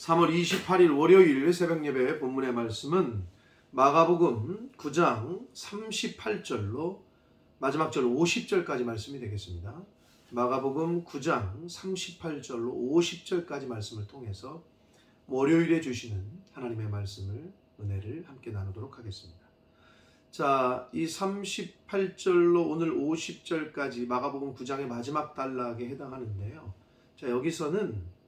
3월 28일 월요일 새벽예배 본문의 말씀은 마가복음 9장 38절로 마지막 절 50절까지 말씀이 되겠습니다. 마가복음 9장 38절로 50절까지 말씀을 통해서 월요일에 주시는 하나님의 말씀을 은혜를 함께 나누도록 하겠습니다. 자, 이 38절로 오늘 50절까지 마가복음 9장의 마지막 단락에 해당하는데요. 자, 여기서는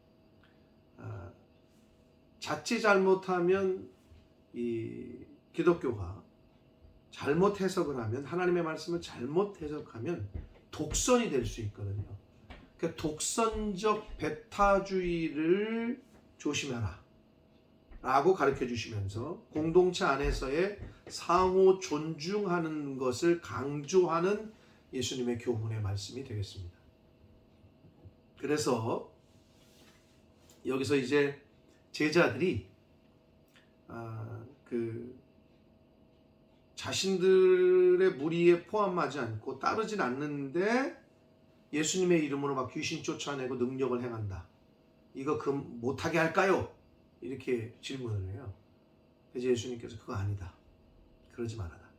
자칫 잘못하면 이 기독교가 잘못 해석을 하면, 하나님의 말씀을 잘못 해석하면 독선이 될 수 있거든요. 그러니까 독선적 배타주의를 조심해라 라고 가르쳐 주시면서 공동체 안에서의 상호 존중하는 것을 강조하는 예수님의 교훈의 말씀이 되겠습니다. 그래서 여기서 이제 제자들이 자신들의 무리에 포함하지 않고 따르진 않는데 예수님의 이름으로 막 귀신 쫓아내고 능력을 행한다. 이거 못하게 할까요? 이렇게 질문을 해요. 그래서 예수님께서 그거 아니다. 그러지 말아라.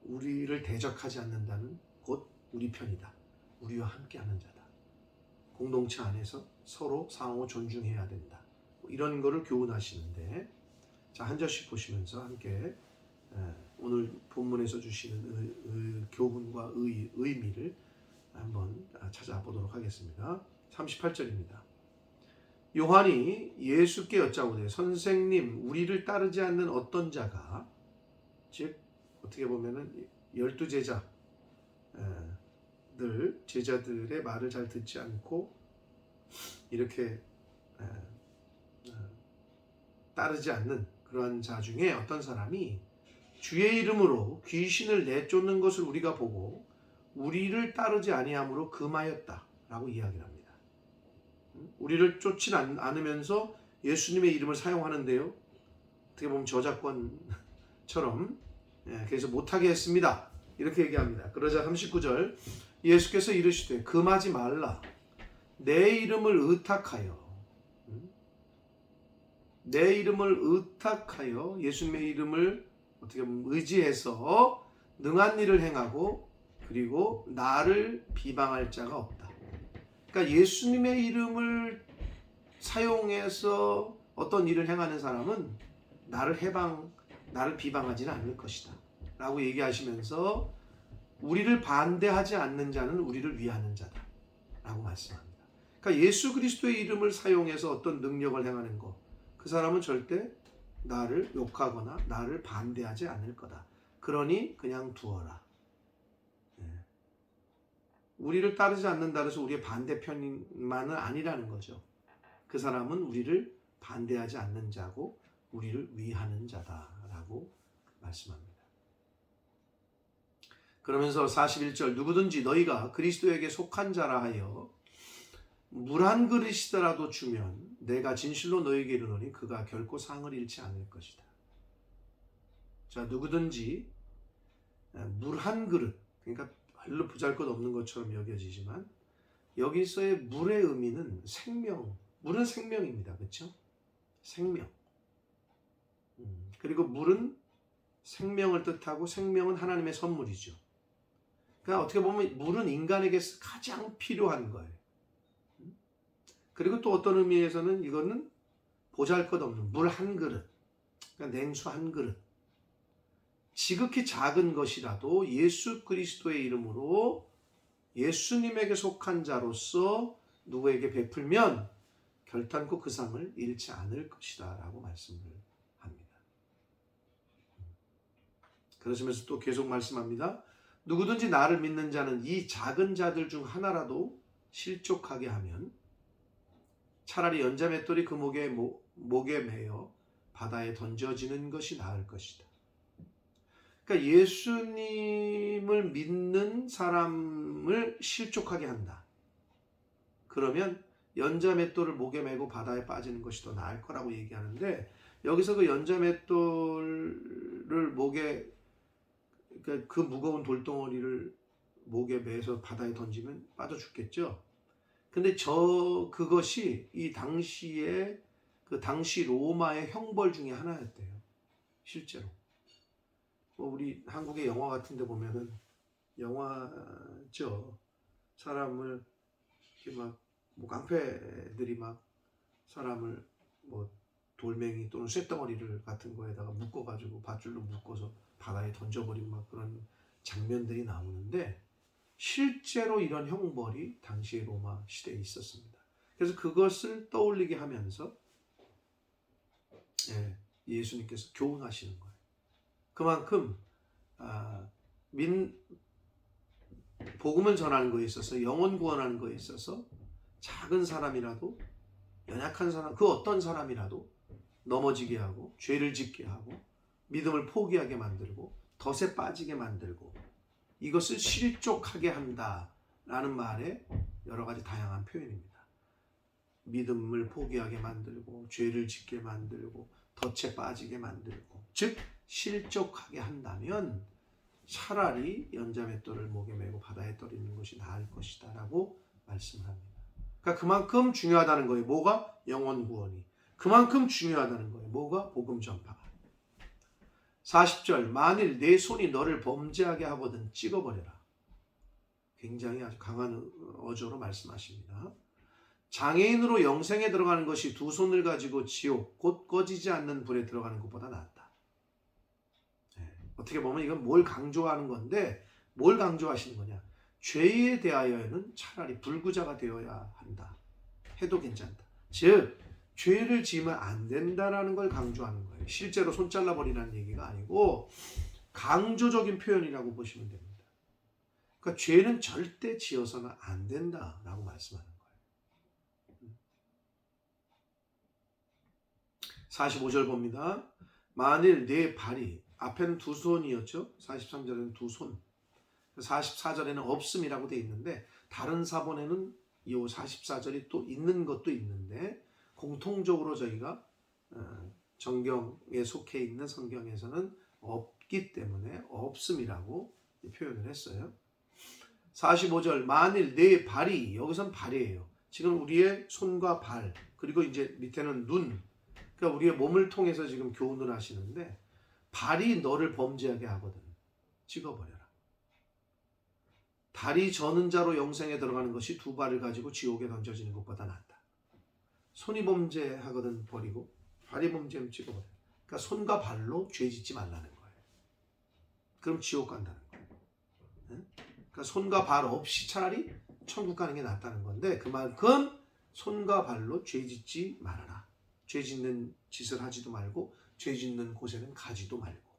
우리를 대적하지 않는다는 곧 우리 편이다. 우리와 함께하는 자다. 공동체 안에서 서로 상호 존중해야 된다. 이런 거를 교훈하시는데, 자, 한 절씩 보시면서 함께 오늘 본문에서 주시는 교훈과 의미를 한번 찾아보도록 하겠습니다. 38절입니다. 요한이 예수께 여짜오되 선생님, 우리를 따르지 않는 어떤 자가, 즉 어떻게 보면은 12제자들, 제자들의 말을 잘 듣지 않고 이렇게 따르지 않는 그러한 자 중에 어떤 사람이 주의 이름으로 귀신을 내쫓는 것을 우리가 보고 우리를 따르지 아니함으로 금하였다 라고 이야기를 합니다. 우리를 쫓지 않으면서 예수님의 이름을 사용하는데요, 어떻게 보면 저작권처럼 그래서 못하게 했습니다 이렇게 얘기합니다. 그러자 39절 예수께서 이르시되 금하지 말라. 내 이름을 의탁하여 예수님의 이름을 어떻게 보면 의지해서 능한 일을 행하고 그리고 나를 비방할 자가 없다. 그러니까 예수님의 이름을 사용해서 어떤 일을 행하는 사람은 나를 비방하지는 않을 것이다 라고 얘기하시면서 우리를 반대하지 않는 자는 우리를 위하는 자다 라고 말씀합니다. 그러니까 예수 그리스도의 이름을 사용해서 어떤 능력을 행하는 것, 그 사람은 절대 나를 욕하거나 나를 반대하지 않을 거다. 그러니 그냥 두어라. 우리를 따르지 않는다 해서 우리의 반대편만은 아니라는 거죠. 그 사람은 우리를 반대하지 않는 자고 우리를 위하는 자다라고 말씀합니다. 그러면서 41절 누구든지 너희가 그리스도에게 속한 자라 하여 물 한 그릇이더라도 주면 내가 진실로 너희에게 이르노니 그가 결코 상을 잃지 않을 것이다. 자, 누구든지 물 한 그릇, 그러니까 별로 보잘것없는 것처럼 여겨지지만 여기서의 물의 의미는 생명, 물은 생명입니다. 그렇죠? 생명. 그리고 물은 생명을 뜻하고 생명은 하나님의 선물이죠. 그러니까 어떻게 보면 물은 인간에게 가장 필요한 거예요. 그리고 또 어떤 의미에서는 이거는 보잘것없는 물 한 그릇, 그러니까 냉수 한 그릇, 지극히 작은 것이라도 예수 그리스도의 이름으로 예수님에게 속한 자로서 누구에게 베풀면 결단코 그 상을 잃지 않을 것이다 라고 말씀을 합니다. 그러시면서 또 계속 말씀합니다. 누구든지 나를 믿는 자는 이 작은 자들 중 하나라도 실족하게 하면 차라리 연자맷돌이 그 목에 매여 바다에 던져지는 것이 나을 것이다. 그러니까 예수님을 믿는 사람을 실족하게 한다. 그러면 연자맷돌을 목에 메고 바다에 빠지는 것이 더 나을 거라고 얘기하는데, 여기서 그 연자맷돌을 목에, 그 무거운 돌덩어리를 목에 매서 바다에 던지면 빠져 죽겠죠. 근데 그것이 이 당시에 그 당시 로마의 형벌 중에 하나였대요. 실제로. 우리 한국의 영화 같은 데 보면은 영화죠. 사람을 이렇게 뭐 깡패들이 사람을 돌멩이 또는 쇳덩어리를 같은 거에다가 묶어가지고 밧줄로 묶어서 바다에 던져버리고 그런 장면들이 나오는데 실제로 이런 형벌이 당시 로마 시대에 있었습니다. 그래서 그것을 떠올리게 하면서 예수님께서 교훈하시는 거예요. 그만큼 복음을 전하는 거에 있어서 영혼 구원하는 거에 있어서 작은 사람이라도 연약한 사람 그 어떤 사람이라도 넘어지게 하고 죄를 짓게 하고 믿음을 포기하게 만들고 덫에 빠지게 만들고 이것을 실족하게 한다라는 말에 여러 가지 다양한 표현입니다. 믿음을 포기하게 만들고 죄를 짓게 만들고 덫에 빠지게 만들고 즉 실족하게 한다면 차라리 연자맷돌을 목에 메고 바다에 떨이는 것이 나을 것이다 라고 말씀을 합니다. 그러니까 그만큼 중요하다는 거예요. 뭐가? 영혼 구원이. 그만큼 중요하다는 거예요. 뭐가? 복음 전파가. 40절 만일 내 손이 너를 범죄하게 하거든 찍어버려라. 굉장히 아주 강한 어조로 말씀하십니다. 장애인으로 영생에 들어가는 것이 두 손을 가지고 지옥 곧 꺼지지 않는 불에 들어가는 것보다 낫다. 어떻게 보면 이건 뭘 강조하는 건데 뭘 강조하시는 거냐. 죄에 대하여는 차라리 불구자가 되어야 한다. 해도 괜찮다. 즉 죄를 지으면 안 된다라는 걸 강조하는 거예요. 실제로 손 잘라버리라는 얘기가 아니고 강조적인 표현이라고 보시면 됩니다. 그러니까 죄는 절대 지어서는 안 된다라고 말씀하는 거예요. 45절 봅니다. 만일 내 발이 앞에는 두 손이었죠. 43절에는 두 손. 44절에는 없음이라고 되어 있는데 다른 사본에는 이 44절이 또 있는 것도 있는데 공통적으로 저희가 정경에 속해 있는 성경에서는 없기 때문에 없음이라고 표현을 했어요. 45절 만일 내 발이 여기선 발이에요. 지금 우리의 손과 발 그리고 이제 밑에는 눈 그러니까 우리의 몸을 통해서 지금 교훈을 하시는데 발이 너를 범죄하게 하거든. 찍어버려라. 다리 저는 자로 영생에 들어가는 것이 두 발을 가지고 지옥에 던져지는 것보다 낫다. 손이 범죄하거든 버리고 발이 범죄하면 찍어버려. 그러니까 손과 발로 죄 짓지 말라는 거예요. 그럼 지옥 간다는 거예요. 그러니까 손과 발 없이 차라리 천국 가는 게 낫다는 건데 그만큼 손과 발로 죄 짓지 말아라. 죄 짓는 짓을 하지도 말고 죄 짓는 곳에는 가지도 말고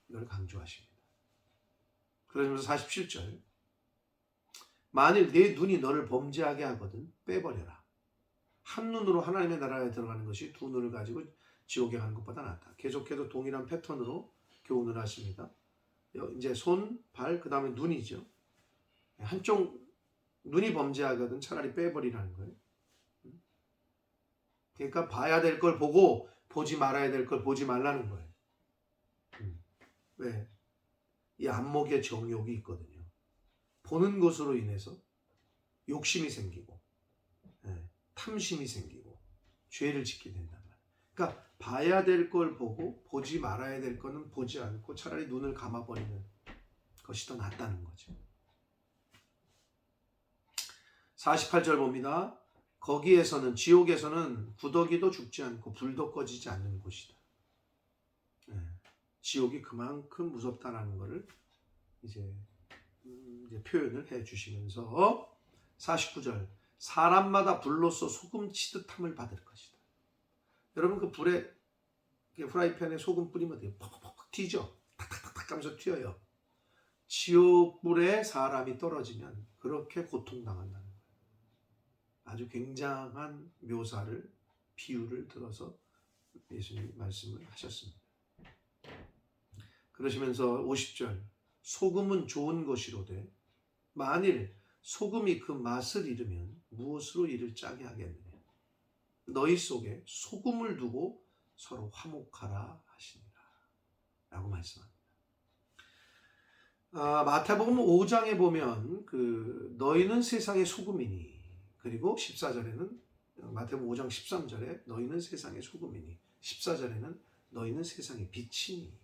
이걸 강조하십니다. 그러면서 47절 만일 내 눈이 너를 범죄하게 하거든 빼버려라. 한 눈으로 하나님의 나라에 들어가는 것이 두 눈을 가지고 지옥에 가는 것보다 낫다. 계속해서 동일한 패턴으로 교훈을 하십니다. 이제 손, 발, 그 다음에 눈이죠. 한쪽 눈이 범죄하거든 차라리 빼버리라는 거예요. 그러니까 봐야 될 걸 보고 보지 말아야 될 걸 보지 말라는 거예요. 왜? 이 안목에 정욕이 있거든요. 보는 것으로 인해서 욕심이 생기고 탐심이 생기고 죄를 짓게 된단 말이에요. 그러니까 봐야 될 걸 보고 보지 말아야 될 거는 보지 않고 차라리 눈을 감아버리는 것이 더 낫다는 거죠. 48절 봅니다. 거기에서는 지옥에서는 구더기도 죽지 않고 불도 꺼지지 않는 곳이다. 지옥이 그만큼 무섭다라는 것을 이제 표현을 해주시면서 49절 사람마다 불로써 소금 치듯함을 받을 것이다. 여러분 그 불에 프라이팬에 소금 뿌리면 어때요? 퍽퍽퍽 튀죠. 탁탁탁탁 하면서 튀어요. 지옥불에 사람이 떨어지면 그렇게 고통당한다는 거예요. 아주 굉장한 묘사를 비유를 들어서 예수님이 말씀을 하셨습니다. 그러시면서 50절 소금은 좋은 것이로되 만일 소금이 그 맛을 잃으면 무엇으로 이를 짜게 하겠느냐. 너희 속에 소금을 두고 서로 화목하라 하시니라 라고 말씀합니다. 마태복음 5장에 보면 너희는 세상의 소금이니 그리고 14절에는 마태복음 5장 13절에 너희는 세상의 소금이니 14절에는 너희는 세상의 빛이니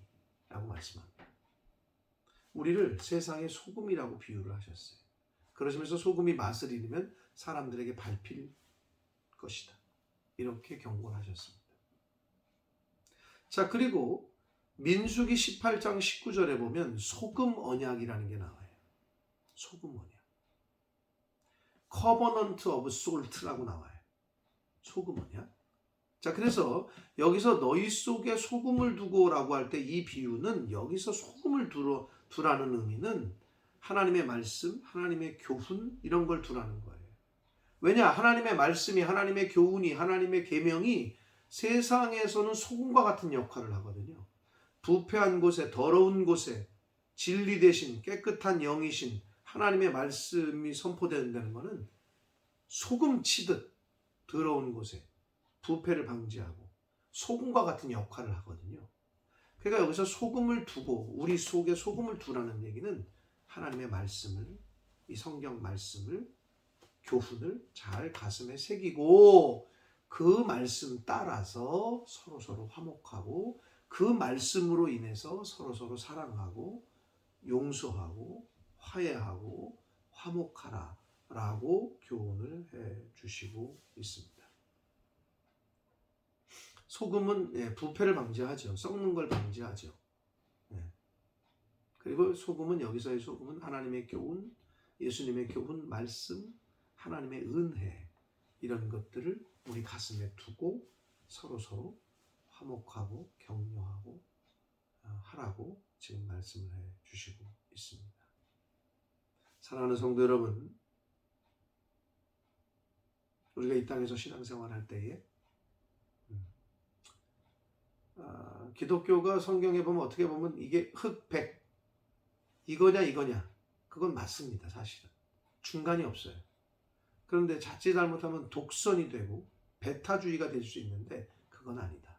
라고 말씀합니다. 우리를 세상의 소금이라고 비유를 하셨어요. 그러시면서 소금이 맛을 잃으면 사람들에게 밟힐 것이다. 이렇게 경고를 하셨습니다. 자, 그리고 민수기 18장 19절에 보면 소금 언약이라는 게 나와요. 소금 언약. Covenant of Salt라고 나와요. 소금 언약. 자, 그래서 여기서 너희 속에 소금을 두고라고 할 때 이 비유는 여기서 소금을 두라는 의미는 하나님의 말씀, 하나님의 교훈 이런 걸 두라는 거예요. 왜냐? 하나님의 말씀이, 하나님의 교훈이, 하나님의 계명이 세상에서는 소금과 같은 역할을 하거든요. 부패한 곳에, 더러운 곳에 진리 대신 깨끗한 영이신 하나님의 말씀이 선포된다는 것은 소금 치듯 더러운 곳에 부패를 방지하고 소금과 같은 역할을 하거든요. 그러니까 여기서 소금을 두고 우리 속에 소금을 두라는 얘기는 하나님의 말씀을, 이 성경 말씀을, 교훈을 잘 가슴에 새기고 그 말씀 따라서 서로서로 화목하고 그 말씀으로 인해서 서로서로 사랑하고 용서하고 화해하고 화목하라 라고 교훈을 해 주시고 있습니다. 소금은 부패를 방지하죠. 썩는 걸 방지하죠. 그리고 소금은 여기서의 소금은 하나님의 교훈, 예수님의 교훈, 말씀, 하나님의 은혜 이런 것들을 우리 가슴에 두고 서로서로 화목하고 격려하고 하라고 지금 말씀을 해 주시고 있습니다. 사랑하는 성도 여러분, 우리가 이 땅에서 신앙생활할 때에 기독교가 성경에 보면 어떻게 보면 이게 흑백 이거냐 그건 맞습니다. 사실은 중간이 없어요. 그런데 자칫 잘못하면 독선이 되고 배타주의가 될 수 있는데 그건 아니다.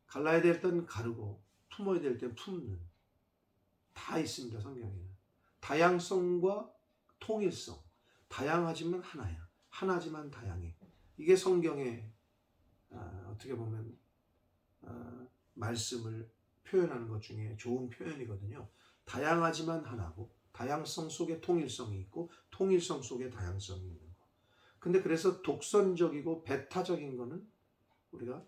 갈라야 될 땐 가르고 품어야 될 땐 품는 다 있습니다. 성경에는 다양성과 통일성, 다양하지만 하나야, 하나지만 다양해. 이게 성경의 어떻게 보면 말씀을 표현하는 것 중에 좋은 표현이거든요. 다양하지만 하나고 다양성 속에 통일성이 있고 통일성 속에 다양성이 있는 거. 근데 그래서 독선적이고 배타적인 거는 우리가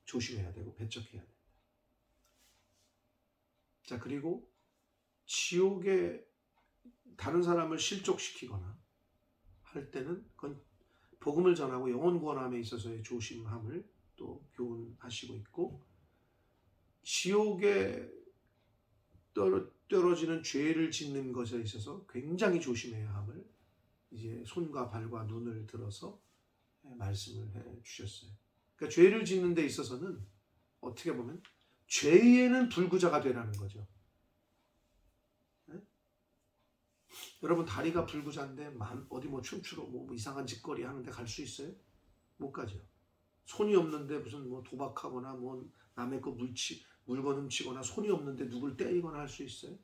조심해야 되고 배척해야 됩니다. 자, 그리고 지옥에 다른 사람을 실족시키거나 할 때는 그건 복음을 전하고 영혼 구원함에 있어서의 조심함을 또 교훈하시고 있고, 지옥에 떨어지는 죄를 짓는 것에 있어서 굉장히 조심해야 함을 이제 손과 발과 눈을 들어서 말씀을 해 주셨어요. 그러니까 죄를 짓는 데 있어서는 어떻게 보면 죄에는 불구자가 되라는 거죠. 네? 여러분 다리가 불구자인데 어디 뭐 춤추러 뭐 이상한 짓거리 하는데 갈 수 있어요? 못 가죠. 손이 없는데 무슨 뭐 도박하거나 뭐 남의 거 물건 훔치거나 손이 없는데 누굴 때리거나 할 수 있어요?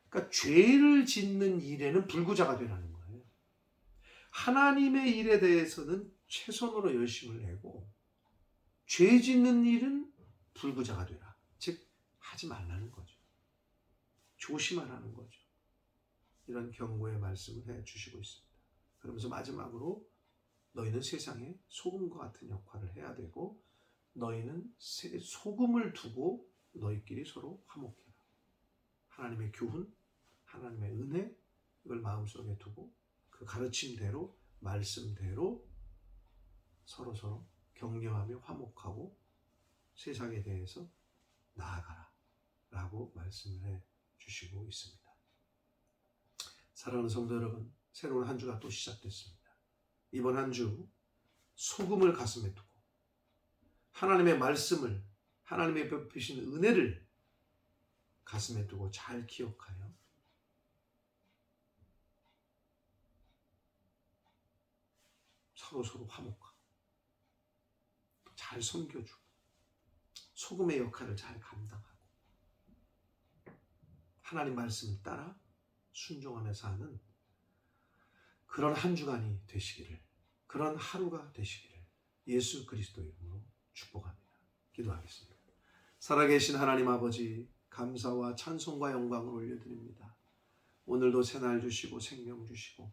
그러니까 죄를 짓는 일에는 불구자가 되라는 거예요. 하나님의 일에 대해서는 최선으로 열심을 내고 죄 짓는 일은 불구자가 되라. 즉 하지 말라는 거죠. 조심하라는 거죠. 이런 경고의 말씀을 해주시고 있습니다. 그러면서 마지막으로 너희는 세상에 소금과 같은 역할을 해야 되고 너희는 소금을 두고 너희끼리 서로 화목해라. 하나님의 교훈, 하나님의 은혜 이걸 마음속에 두고 그 가르침대로 말씀대로 서로서로 격려하며 화목하고 세상에 대해서 나아가라 라고 말씀을 해 주시고 있습니다. 사랑하는 성도 여러분, 새로운 한 주가 또 시작됐습니다. 이번 한 주 소금을 가슴에 두고 하나님의 말씀을, 하나님의 베푸신 은혜를 가슴에 두고 잘 기억하여 서로 화목하고 잘 섬겨주고 소금의 역할을 잘 감당하고 하나님 말씀을 따라 순종하며 사는 그런 한 주간이 되시기를 그런 하루가 되시기를 예수 그리스도 이름으로 축복합니다. 기도하겠습니다. 살아계신 하나님 아버지, 감사와 찬송과 영광을 올려드립니다. 오늘도 새날 주시고 생명 주시고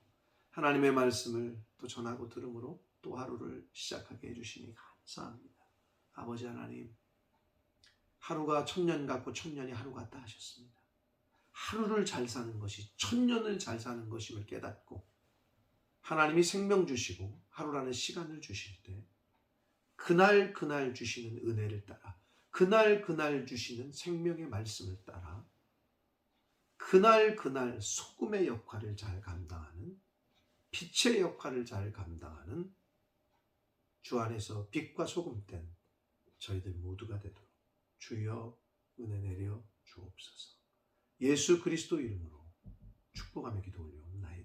하나님의 말씀을 또 전하고 들음으로 또 하루를 시작하게 해주시니 감사합니다. 아버지 하나님, 하루가 천년 같고 천년이 하루 같다 하셨습니다. 하루를 잘 사는 것이 천년을 잘 사는 것임을 깨닫고 하나님이 생명 주시고 하루라는 시간을 주실 때 그날 그날 주시는 은혜를 따라 그날 그날 주시는 생명의 말씀을 따라 그날 그날 소금의 역할을 잘 감당하는 빛의 역할을 잘 감당하는 주 안에서 빛과 소금 된 저희들 모두가 되도록 주여 은혜 내려 주옵소서. 예수 그리스도 이름으로 축복하며 기도 올려옵나이다.